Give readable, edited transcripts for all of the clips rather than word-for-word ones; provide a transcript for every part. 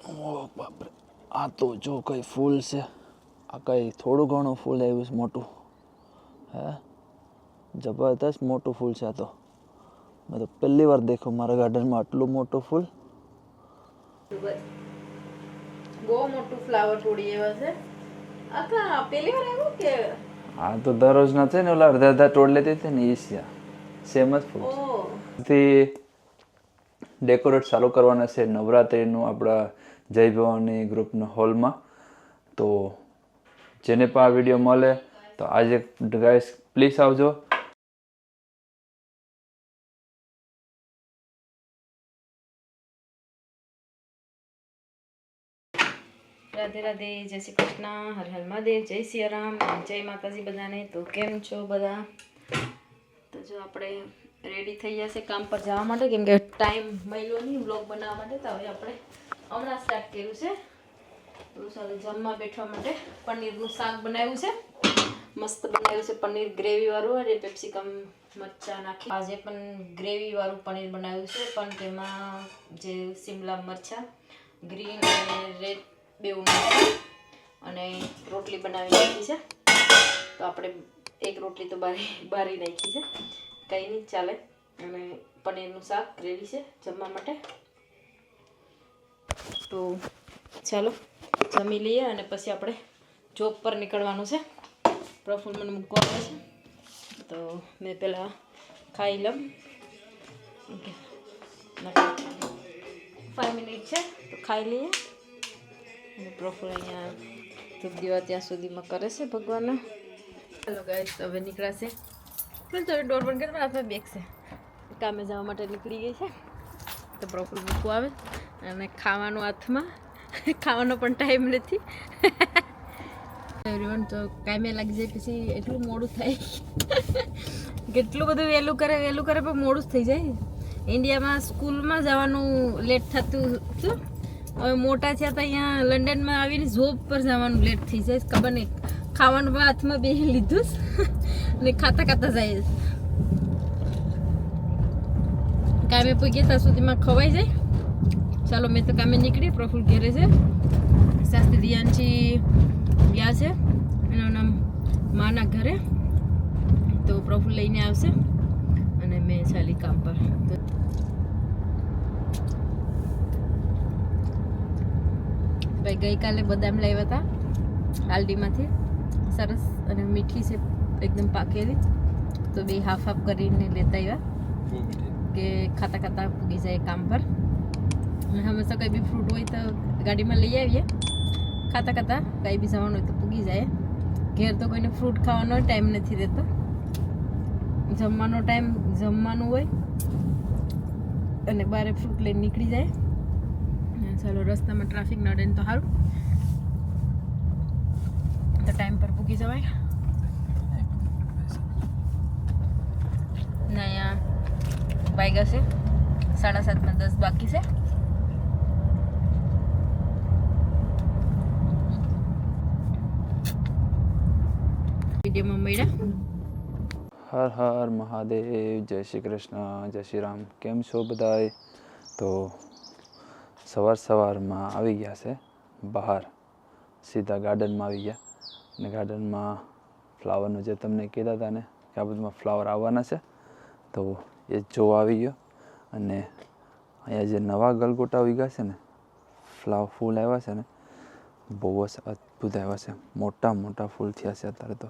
ઓ બાપરે, આ તો જો કઈ ફૂલ છે. આ કઈ થોડું ઘણું ફૂલ આવ્યું છે મોટું. હે જબરદસ્ત મોટું ફૂલ છે આ તો. મેં તો પહેલી વાર દેખ્યું મારા ગાર્ડનમાં આટલું મોટું ફૂલ. બહુ મોટું ફ્લાવર તોડી એવા છે. આખા પહેલી વાર આવ્યું કે આ તો દરરોજ ના છે ને, ઓલા અડધા અડધા તોડ લેતી હતી ને એ છે. સેમ જ ફૂલ છે. ડેકોરેટ ચાલુ કરવાના છે નવરાત્રિનું આપણા જય ભવાની ગ્રુપના હોલમાં. તો જેને પણ આ વિડીયો મળે તો આજે ગાઈસ પ્લીઝ આવજો. રાધે રાધે, જય શ્રી કૃષ્ણ, હર હર મહાદેવ, જય સિયારામ, જય માતાજી બધાને. તો કેમ છો બધા? તો જો આપણે રેડી થઈ જશે કામ પર જવા માટે, કેમ કે ટાઈમ મળ્યો નહીં બ્લોગ બનાવવા માટે. તો હવે આપણે હમણાં સ્ટાર્ટ કર્યું છે. તો ચાલો જમવા બેઠવા માટે પનીરનું શાક બનાવ્યું છે. મસ્ત બનાવ્યું છે પનીર ગ્રેવીવાળું, અને પેપ્સિકમ મરચાં નાખી. આજે પણ ગ્રેવીવાળું પનીર બનાવ્યું છે, પણ તેમાં જે શિમલા મરચાં ગ્રીન અને રેડ બેવું નાખ્યું, અને રોટલી બનાવી નાખી છે. તો આપણે એક રોટલી તો બારી નાખી છે, કંઈ નહીં ચાલે. અને પનીરનું શાક રેડી છે જમવા માટે. તો ચાલો જમી લઈએ, અને પછી આપણે જોબ પર નીકળવાનું છે. પ્રફુલ્લ મને મૂકવા આવે છે, તો મેં પહેલાં ખાઈ લઉં. 5 મિનિટ છે તો ખાઈ લઈએ. અને પ્રફુલ્લ અહીંયા ધૂપ દીવા ત્યાં સુધીમાં કરે છે ભગવાનના. ચાલો ગાઈસ હવે નીકળાશે. પણ તો ડોર બંધ કરી હાથમાં બેગ છે, કામે જવા માટે નીકળી ગઈ છે. તો પ્રફુલ્લ મૂકવા આવે, અને ખાવાનું હાથમાં, ખાવાનો પણ ટાઈમ નથી. એવરીવન તો કામે લાગી જાય પછી એટલું મોડું થાય. કેટલું બધું વહેલું કરે પણ મોડું જ થઈ જાય. ઇન્ડિયામાં સ્કૂલમાં જવાનું લેટ થતું હતું, હવે મોટા છે તો અહીંયા લંડનમાં આવીને જોબ પર જવાનું લેટ થઈ જાય. ખબર નહીં, ખાવાનું હાથમાં બે લીધું ને ખાતા ખાતા જાય. કામે પૂગીએ ત્યાં સુધીમાં ખવાઈ જાય. ચાલો મેં તો કામે નીકળી, પ્રફુલ્લ ઘેરે છે. શાસ્ત્રી દિયાનજી ગયા છે એનું નામ માના ઘરે, તો પ્રફુલ્લ લઈને આવશે, અને મેં ચાલી કામ પર. ભાઈ ગઈકાલે બદામ લાવ્યા હતા આલડીમાંથી, સરસ અને મીઠી છે એકદમ પાકેલી. તો બે હાફ હાફ કરીને લેતા આવ્યા કે ખાતા ખાતા પૂગી જાય કામ પર. હંમેશા કંઈ બી ફ્રૂટ હોય તો ગાડીમાં લઈ આવીએ, ખાતા ખાતા કંઈ બી જવાનું હોય તો પૂગી જાય. ઘેર તો કોઈને ફ્રૂટ ખાવાનો ટાઈમ નથી રહેતો, જમવાનો ટાઈમ જમવાનું હોય, અને બારે ફ્રૂટ લઈને નીકળી જાય. ચાલો રસ્તામાં ટ્રાફિક નડે ને તો સારું, તો ટાઈમ પર પૂગી જવાય. ને અહીંયા વાગ્યા છે 7:30 બાકી છે. વિડીયોમાં મળ્યા. હર હર મહાદેવ, જય શ્રી કૃષ્ણ, જય શ્રી રામ. કેમ છો બધાય? તો સવારમાં આવી ગયા છે બહાર, સીધા ગાર્ડનમાં આવી ગયા. અને ગાર્ડનમાં ફ્લાવરનું જે તમને કીધા હતા ને કે આ બધું ફ્લાવર આવવાના છે, તો એ જોવા આવી ગયો. અને અહીંયા જે નવા ગલગોટા ઉગ્યા છે ને, ફૂલ આવ્યા છે ને, બહુ જ અદ્ભુત આવ્યા છે. મોટા મોટા ફૂલ થયા છે અત્યારે તો.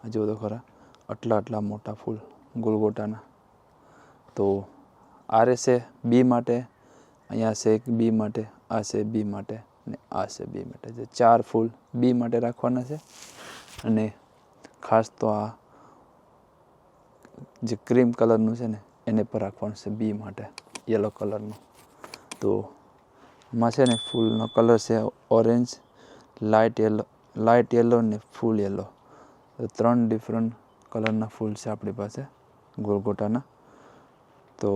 હજુ તો ખરા આટલા મોટા ફૂલ ગલગોટાના. તો આ રહેશે બી માટે, અહીંયા છે એક બી માટે, આ છે બી માટે, ને આ છે બી માટે. જે 4 ફૂલ બી માટે રાખવાના છે. અને ખાસ તો આ જે ક્રીમ કલરનું છે ને એને પર રાખવાનું છે બી માટે, યલો કલરનું. તો આમાં છે ને ફૂલનો કલર છે ઓરેન્જ, લાઇટ યલો ને ફૂલ યલો. 3 ડિફરન્ટ કલરના ફૂલ છે આપણી પાસે ગલગોટાના. તો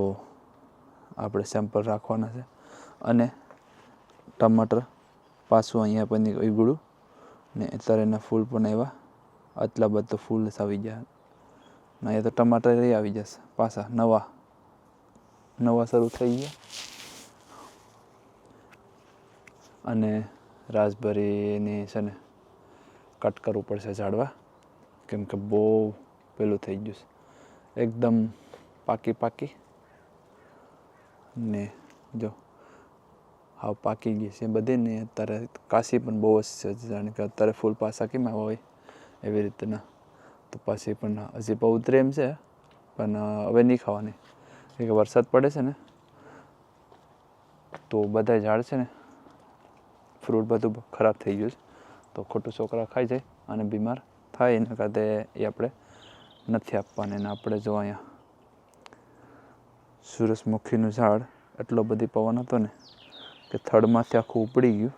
આપણે સેમ્પલ રાખવાના છે. અને ટમાટર પાછું અહીંયા પણ ઉગડું ને અત્યારે એના ફૂલ પણ આવ્યા. આટલા બધા ફૂલ આવી ગયા. ના એ તો ટમાટર આવી જશે પાછા નવા શરૂ થઈ ગયા. અને રાસબેરીની છે ને કટ કરવું પડશે ઝાડવા, કેમ કે બહુ પેલું થઈ ગયું છે, એકદમ પાકી ને જો હાવ પાકી ગઈ છે બધી ને. અત્યારે કાશી પણ બહુ જ છે, જાણે કે અત્યારે ફૂલ પાછા કેમ આવા હોય એવી રીતના. તો પાછી પણ હજી પણ ઉતરે એમ છે, પણ હવે નહીં ખાવાની, કેમ કે વરસાદ પડે છે ને તો બધા ઝાડ છે ને ફ્રૂટ બધું ખરાબ થઈ ગયું છે, તો ખોટું છોકરા ખાઈ જાય અને બીમાર થાય, એના કારણે એ આપણે નથી આપવાની. અને આપણે જો અહીંયા સૂરજમુખીનું ઝાડ એટલો બધી પવન હતો ને કે થડમાંથી આખું ઉપડી ગયું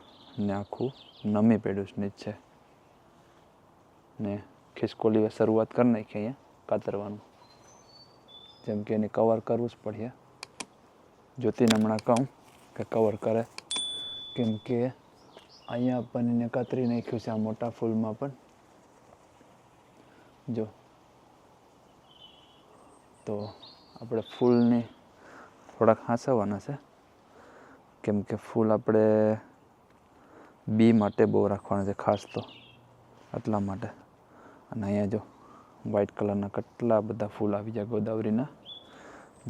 ને આખું નમી પડ્યું છે નીચે ને ખિસકોલી શરૂઆત કરી નાખી અહીંયા કાતરવાનું, જેમ કે એને કવર કરવું જ પડે. જ્યોતિને હમણાં કહું કે કવર કરે, કેમ કે અહીંયા પણ એને કાતરી નાખ્યું છે આ મોટા ફૂલમાં પણ જો. તો આપણે ફૂલને થોડાક હાંસવવાના છે, કેમ કે ફૂલ આપણે બી માટે બહુ રાખવાના છે ખાસ, તો એટલા માટે. અને અહીંયા જો વ્હાઈટ કલરના કેટલા બધા ફૂલ આવી ગયા, ગોદાવરીના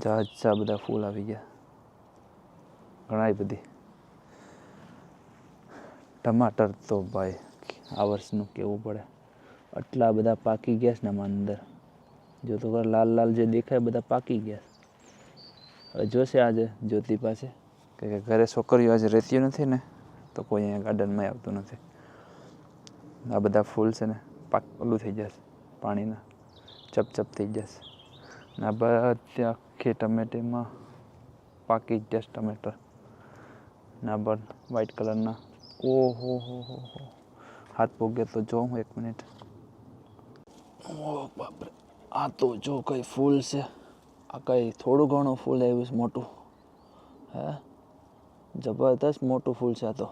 ઝાઝા બધા ફૂલ આવી ગયા, ઘણા બધી. ટમાટર તો ભાઈ આ વર્ષનું કેવું પડે, આટલા બધા પાકી ગયા છે ને આમાં અંદર, જો તો લાલ લાલ જે દેખાય બધા પાકી ગયા. હવે જોશે આજે જ્યોતિ પાસે કે ઘરે છોકરીઓ આજે રહેતી નથી ને તો કોઈ અહીંયા ગાર્ડનમાં આવતું નથી. આ બધા ફૂલ છે ને ઓલું થઈ જશે, પાણીના ચપચપ થઈ જશે ને આ બધી આખી ટમેટીમાં પાકી જ જશે ટમેટર ને આ પણ વ્હાઈટ કલરના. ઓહો હો હાથ પોગે તો જો હું 1 મિનિટ. ઓહ બાપરે, આ તો જો કઈ ફૂલ છે, આ કઈ થોડું ઘણું ફૂલ આવ્યું છે મોટું, હે જબરદસ્ત મોટું ફૂલ છે આ તો.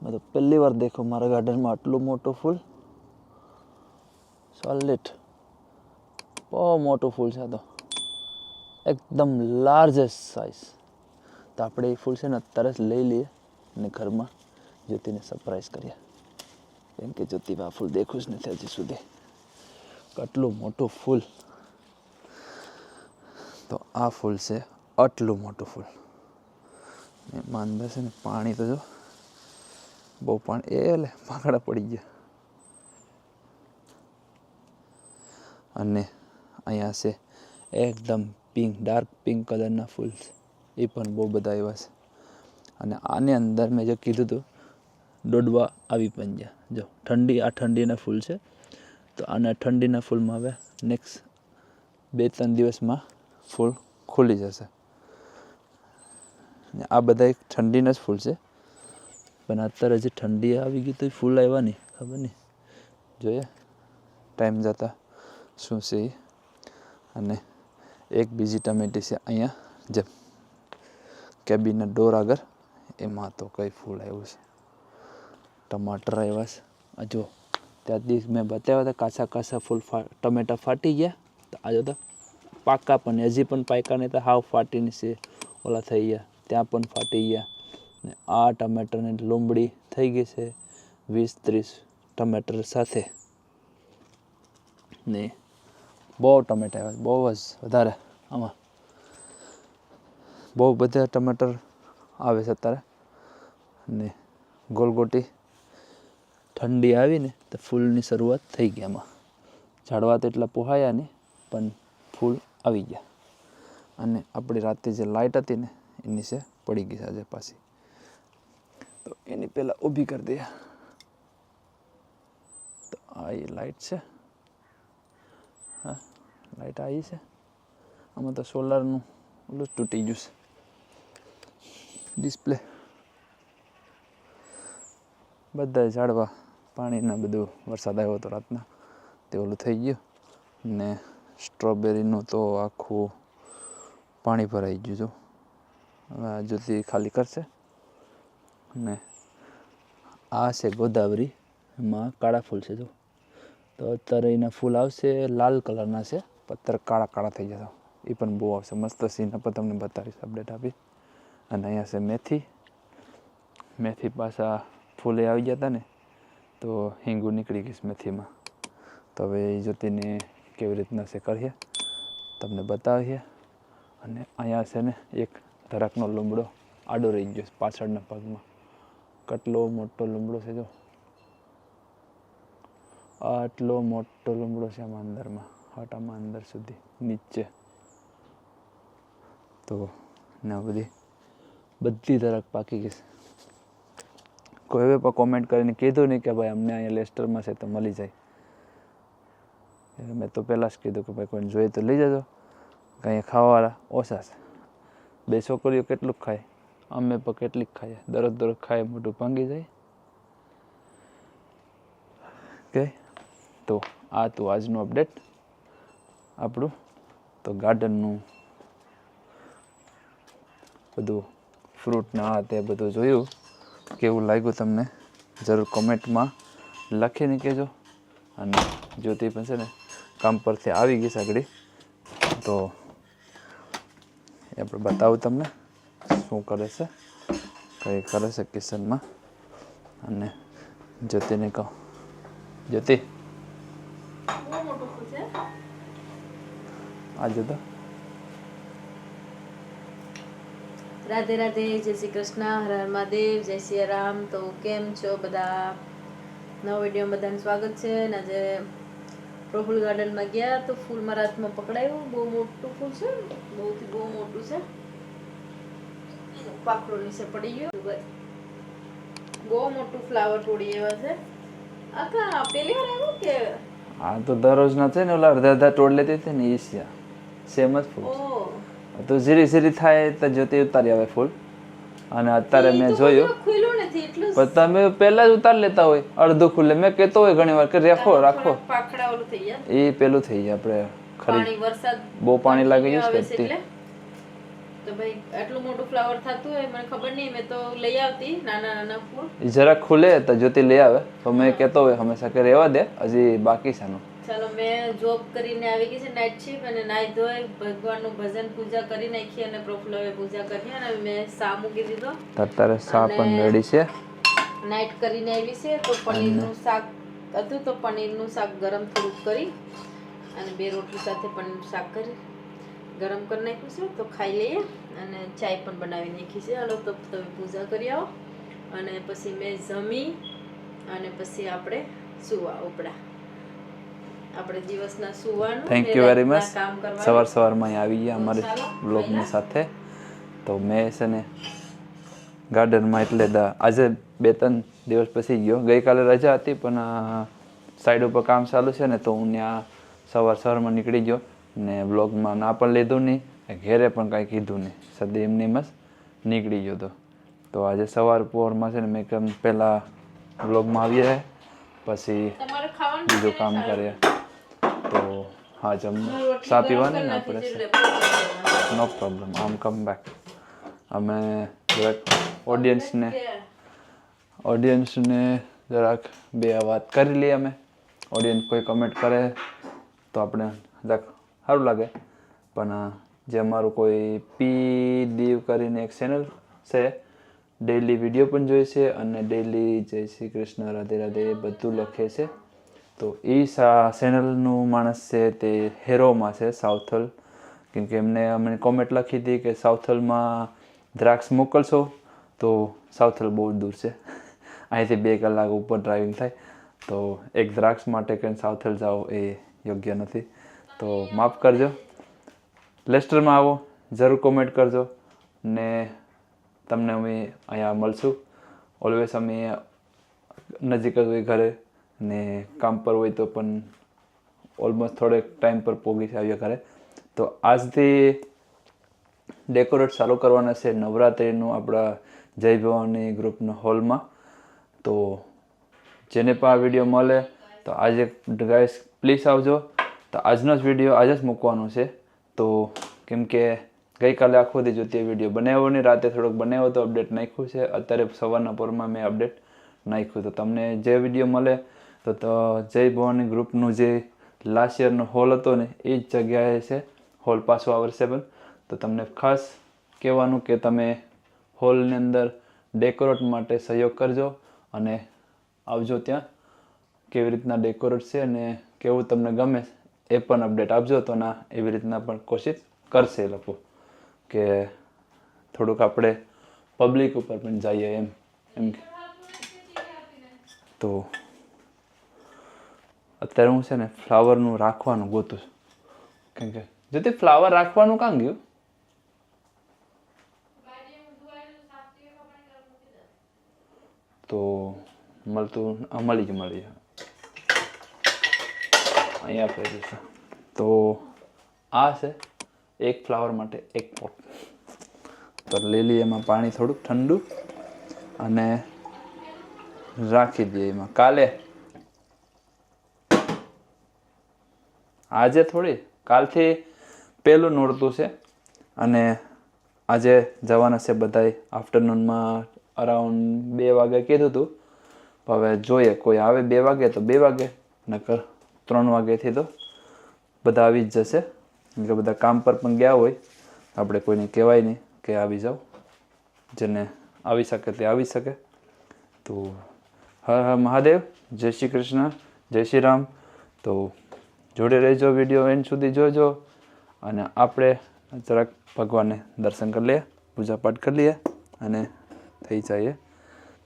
મેં તો પહેલી વાર દેખ્યું મારા ગાર્ડનમાં આટલું મોટું ફૂલ, સોલિડ બહુ મોટું ફૂલ છે આ તો, એકદમ લાર્જેસ્ટ સાઇઝ. તો આપણે એ ફૂલ છે ને અત્યારે જ લઈ લઈએ અને ઘરમાં જ્યોતિને સરપ્રાઈઝ કરીએ, કેમ કે જ્યોતિ આ ફૂલ દેખ્યું જ નથી હજી સુધી, કેટલું મોટું ફૂલ. તો આ ફૂલ છે આટલું મોટું ફૂલ, એમાં અંદર છે ને પાણી તો જો બહુ પાણી, એટલે પાંગડા પડી ગયા. અને અહીંયા છે એકદમ પિંક, ડાર્ક પિંક કલરના ફૂલ, એ પણ બહુ બધા આવ્યા છે. અને આની અંદર મેં જે કીધું હતું દોડવા આવી પણ ગયા. જો ઠંડી, આ ઠંડીના ફૂલ છે, તો આના ઠંડીના ફૂલમાં હવે નેક્સ્ટ 2-3 દિવસમાં ફૂલ ખુલી જશે. ને આ બધા એક ઠંડીના જ ફૂલ છે, પણ અત્યારે હજી ઠંડી આવી ગઈ તો ફૂલ આવ્યા નહીં, ખબર નહીં, જોઈએ ટાઈમ જતા શું છે એ. અને એક બીજી ટમેટી છે અહીંયા જે કેબિનના ડોર આગળ, એમાં તો કઈ ફૂલ આવ્યું છે, ટમાટર આવ્યા છે. આ જો ત્યાંથી મેં બતાવ્યા હતા કાચા કાચા ફૂલ ટમેટા ફાટી ગયા, તો આજે તો પાકા પણ હજી પણ પાકા નહીં, તો હાવ ફાટીને છે ઓલા થઈ ગયા, ત્યાં પણ ફાટી ગયા. ને આ ટમેટરની લૂંબડી થઈ ગઈ છે 20-30 ટમેટર સાથે, ને બહુ ટમેટા આવ્યા, બહુ જ વધારે. આમાં બહુ બધા ટમાટર આવે છે અત્યારે. ને ગોલગોટી ઠંડી આવીને તો ફૂલની શરૂઆત થઈ ગઈ. આમાં ઝાડવા તો એટલા પોહાયા નહીં, પણ ફૂલ આવી ગયા. અને આપણી રાતે જે લાઇટ હતી ને એ નીચે પડી ગઈ છે આજે પાછી, તો એની પહેલાં ઊભી કરી દઈએ. તો આ એ લાઇટ છે, હા લાઇટ આવી છે. આમાં તો સોલારનું ઓલું તૂટી ગયું છે ડિસ્પ્લે. બધા ઝાડવા પાણીના બધું વરસાદ આવ્યો હતો રાતના તે ઓલું થઈ ગયું. ને સ્ટ્રોબેરીનું તો આખું પાણી ભરાઈ ગયું. જો હવે આ જ્યોતિ ખાલી કરશે. ને આ છે ગોદાવરી, એમાં કાળા ફૂલ છે. જો તો અત્યારે એના ફૂલ આવશે લાલ કલરના છે, પત્તર કાળા કાળા થઈ જશે, એ પણ બહુ આવશે મસ્ત સીન. પણ તમને બતાવીશ, અપડેટ આપી. અને અહીંયા છે મેથી, મેથી પાછા ફૂલે આવી ગયા હતા ને તો હિંગુ નીકળી ગઈશ મેથીમાં. તો હવે એ જ્યોતિને કેવી રીતના છે કરીએ તમને બતાવીએ. અને અહીંયા છે ને એક ધરાકનો લીમડો આડો રહી ગયો પાછળના પગમાં. કેટલો મોટો લીમડો છે જો, આટલો મોટો લીમડો છે આમાં અંદરમાં, હાટામાં અંદર સુધી નીચે. તો ને બધી ધરાક પાકી ગઈ છે. કોઈ હવે પણ કોમેન્ટ કરીને કીધું નહીં કે ભાઈ અમને અહીંયા લેસ્ટરમાં છે તો મળી જાય. મેં તો પહેલાં જ કીધું કે ભાઈ કોઈને જોઈએ તો લઈ જજો, કાંઈ ખાવાવાળા ઓછા છે. 2 છોકરીઓ કેટલું ખાય, અમે પણ કેટલીક ખાઈએ, દરરોજ ખાય મોઢું ભાંગી જાય. ઓકે, તો આ તો આજનું અપડેટ આપણું. તો ગાર્ડનનું બધું ફ્રૂટના તે બધું જોયું. કેવું લાગ્યું તમને જરૂર કોમેન્ટમાં લખીને કહેજો. અને જ્યોતિ પણ છે ને કામ પરથી આવી ગઈ સાગડી, તો એ આપણે બતાવું તમને શું કરે છે, કંઈ કરે છે કિચનમાં. અને જ્યોતિને કહો, જ્યોતિ આજે તો રાધે રાધે, જય શ્રી કૃષ્ણ, હર હર મહાદેવ, જય શ્રી રામ. તો કેમ છો બધા? નવા વિડીયોમાં બધાનું સ્વાગત છે. અને આજે પ્રફુલ ગાર્ડનમાં ગયા તો ફૂલ મારા હાથમાં પકડાયું. બહુ મોટું ફૂલ છે, બહુ મોટું છે. પાખડો નીચે પડી ગયો. બહુ મોટું ફ્લાવર તોડી એવા છે. આખા પેલી વાર આવ્યું કે આ તો દરરોજના છે ને ઓલા અડધા તોડ લેતી હતી ને ઈસ્યા સેમ જ ફૂલ. તો ઝીરી થાય તો જ્યોતિ ઉતારી આવે ફૂલ. અને અત્યારે મેં જોયું ખુલ્લું નથી એટલું, પણ તમે પહેલા જ ઉતારી લેતા હોય અડધું ખુલ્લે. મેં કહેતો હોય ઘણી વાર કે રાખો પાખડા ઓલું થઈ ગયા. એ પેલું થઈ જાય. આપણે પાણી વરસાદ બહુ પાણી લાગી ગયું છે એટલે તો ભાઈ આટલું મોટું ફ્લાવર થતું હોય મને ખબર નહીં. મેં તો લઈ આવતી નાના ફૂલ. એ જરાક ખુલે તો જ્યોતિ લઈ આવે. તો મેં કહેતો હોય હંમેશા કે રહેવા દે, હજી બાકી છે આનું. ચાલો, મેં જોબ કરીને આવી ગઈ છે નાઇટ શિફ્ટ, અને નાઈ ધોઈ ભગવાનનું ભજન પૂજા કરી નાખી અને પ્રફુલ્લએ પૂજા કરી અને મેં સા મૂકી દીધો. અત્યારે સા પણ રેડી છે. નાઇટ કરીને આવી છે તો પનીરનું શાક હતું, તો પનીરનું શાક ગરમ થોડુંક કરી અને 2 રોટલી સાથે પનીરનું શાક કરી ગરમ કરી નાખ્યું છે. તો ખાઈ લઈએ. અને ચાય પણ બનાવી નાખી છે. હાલો તો તમે પૂજા કરી આવો અને પછી મેં જમી અને પછી આપણે સુવા ઉપડા. આપણે દિવસના સુવાનું. Thank you very much. સવારમાં અહીં આવી ગયા અમારે બ્લોગની સાથે. તો મેં છે ને ગાર્ડનમાં એટલે આજે 2-3 દિવસ પછી ગયો. ગઈકાલે રજા હતી પણ સાઈડ ઉપર કામ ચાલુ છે ને, તો હું ત્યાં સવારમાં નીકળી ગયો ને બ્લોગમાં ના પણ લીધું નહીં, ઘેરે પણ કાંઈ કીધું નહીં, સદી એમની મસ્ત નીકળી ગયો. તો આજે સવાર પોરમાં છે ને મેં કેમ પહેલાં બ્લોગમાં આવી જાય પછી બીજું કામ કરીએ. તો હા, ચા પીવાની ને આપણે, નો પ્રોબ્લેમ, આમ કમ બેક. અમે જરાક ઓડિયન્સને જરાક 2 વાત કરી લઈએ. અમે ઓડિયન્સ કોઈ કમેન્ટ કરે તો આપણે જરાક સારું લાગે. પણ જે અમારું કોઈ પી દીવ કરીને એક ચેનલ છે, ડેઈલી વિડીયો પણ જોઈ છે અને ડેઈલી જય શ્રી કૃષ્ણ રાધે રાધે બધું લખે છે. તો એ ચેનલનું માણસ છે તે હેરોમાં છે, સાઉથલ. કેમ કે એમને અમને કોમેન્ટ લખી હતી કે સાઉથલમાં દ્રાક્ષ મોકલશો. તો સાઉથલ બહુ દૂર છે, અહીંથી 2 કલાક ઉપર ડ્રાઇવિંગ થાય. તો એક દ્રાક્ષ માટે કંઈ સાઉથલ જાઓ એ યોગ્ય નથી. તો માફ કરજો. લેસ્ટરમાં આવો, જરૂર કોમેન્ટ કરજો ને તમને અમે અહીંયા મળશું. ઓલવેઝ અમે નજીક જ હોય ઘરે ને કામ પર હોય તો પણ ઓલમોસ્ટ થોડેક ટાઈમ પર પહોંચી આવ્યા ઘરે. તો આજથી ડેકોરેટ ચાલુ કરવાના છે નવરાત્રિનું આપણા જય ભવાની ગ્રુપના હોલમાં. તો જેને પણ આ વિડીયો મળે તો આજે ગાઈસ પ્લીઝ આવજો. તો આજનો જ વિડીયો આજે જ મૂકવાનો છે. તો કેમ કે ગઈકાલે આખો દી જો તે વિડીયો બનાવ્યો નહીં, રાતે થોડોક બનાવ્યો તો અપડેટ નાખ્યું છે. અત્યારે સવારના પોરમાં મેં અપડેટ નાખ્યું. તો તમને જે વિડીયો મળે તો જય ભવાની ગ્રુપનું જે લાસ્ટ યરનો હોલ હતો ને એ જ જગ્યાએ છે હોલ પાછો અવેલેબલ. તો તમને ખાસ કહેવાનું કે તમે હોલની અંદર ડેકોરેટ માટે સહયોગ કરજો અને આવજો ત્યાં. કેવી રીતના ડેકોરેટ છે અને કેવું તમને ગમે એ પણ અપડેટ આપજો. તો ના એવી રીતના પણ કોશિશ કરશે એ લોકો કે થોડુંક આપણે પબ્લિક ઉપર પણ જઈએ એમ તો અત્યારે હું છે ને ફ્લાવરનું રાખવાનું ગોતું છું. કેમ કે જો તે ફ્લાવર રાખવાનું કાં ગયું? તો મળી ગયું. અહીંયા પહેર્યું છે. તો આ છે એક ફ્લાવર માટે એક પોટ. તો લઈ લઈએ એમાં પાણી થોડુંક ઠંડુ અને રાખી દઈએ એમાં. આજે થોડી કાલથી પહેલું નોરતું છે અને આજે જવાના છે બધાય આફ્ટરનૂનમાં અરાઉન્ડ 2 વાગે કીધું હતું. હવે જોઈએ કોઈ આવે 2 વાગે તો 2 વાગે, નકર 3 વાગ્યાથી તો બધા આવી જ જશે. કેમ કે બધા કામ પર પણ ગયા હોય, આપણે કોઈને કહેવાય નહીં કે આવી જાઓ. જેને આવી શકે તે આવી શકે. તો હર હર મહાદેવ, જય શ્રી કૃષ્ણ, જય શ્રી રામ. તો જોડે રહેજો, વિડીયો એન્ડ સુધી જોજો અને આપણે જરાક ભગવાનને દર્શન કરી લઈએ, પૂજા પાઠ કરી લઈએ અને થઈ જઈએ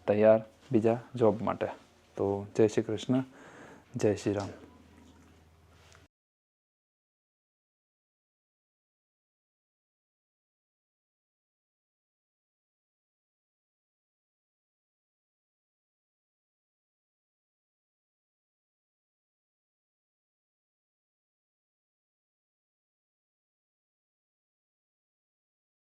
તૈયાર બીજા જોબ માટે. તો જય શ્રી કૃષ્ણ, જય શ્રી રામ.